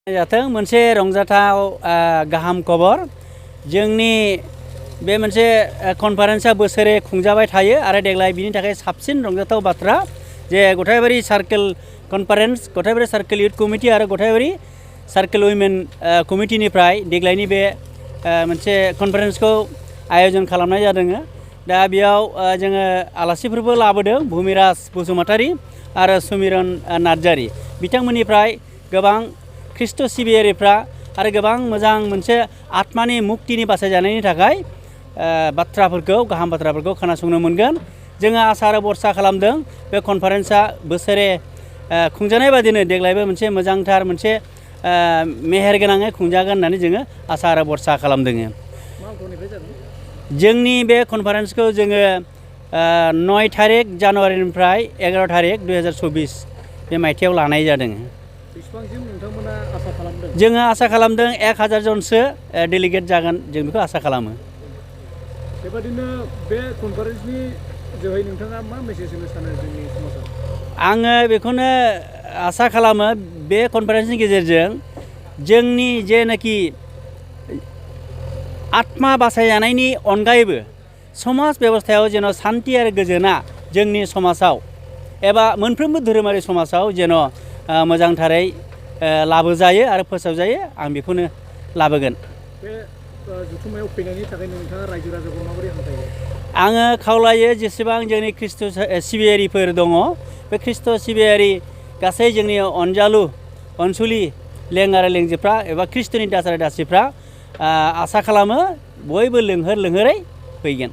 जाथों मोनसे रंजाथाव गाहाम खबर जोंनि बे मोनसे कनफारेन्सआ बोसोरे खुंजाबाय थायो आरो देग्लाय बिनि थाखाय साबसिन रंजाथाव बाथ्रा जे गथायबारि सार्केल कनफारेन्स गथायबारि सार्केल युथ कमिटि आरो गथायबारि सार्केल उइमेन कमिटिनिफ्राय देग्लायनि बे मोनसे कनफारेन्सखौ आयोजन खालामनाय जादों। दा बेयाव जोङो आलासिफोरबो लाबोदों भुमिराज बसुमतारी आरो सुमिरन नार्जारी बिथांमोननिफ्राय गोबां ख्रिस्ट' सिबियारिफ्रा आरो गोबां मोजां मोनसे आत्मानि मुक्तिनि बासायजानायनि थाखाय बाथ्राफोरखौ गाहाम बाथ्राफोरखौ खोनासंनो मोनगोन। जोङो आसा आरो भरसा खालामदों बे कनफारेन्सआ बोसोरे खुंजानाय बादिनो देग्लायबो मोनसे मोजांथार मोनसे मेहेर गोनाङै खुंजागोन होननानै जोङो आसा आरो भरसा खालामदों। जोंनि बे कनफारेन्सखौ जोङो 9 थारिख जानुवारिनिफ्राय 11 थारिख 2024 बे मायथाइयाव लानाय जादों। जोङो आसा खालामदों 1000 जनसो डेलिगेट जागोन जों बेखौ आसा खालामो। बेबादिनो बे कनफारेन्सनि जोहै नोंथाङा मा मेसेज होनो सानो जोंनि समाजाव? आङो बेखौनो आसा खालामो बे कनफारेन्सनि गेजेरजों जोंनि जेनाखि आत्मा बासायजानायनि अनगायैबो समाज बेबस्थायाव जेन' सान्थि आरो गोजोना जोंनि समाजाव एबा मोनफ्रोमबो धोरोमारि समाजाव जेन' मोजांथारै लाबोजायो आरो फोसावजायो आं बेखौनो लाबोगोन। बे जथुम्मायाव फैनायनि थाखाय नोंथाङा रायजो राजाखौ माबोरै हामथायो? आङो खावलायो जेसेबां जोंनि ख्रिस्ट' सिबियारिफोर दङ बे ख्रिस्ट' सिबियारि गासै जोंनि अनजालु अनसुलि लें आरो लेंजोफ्रा एबा ख्रिस्ट'नि दास आरो दासिफ्रा आसा खालामो बयबो लोंहोर लोंहोरै फैगोन।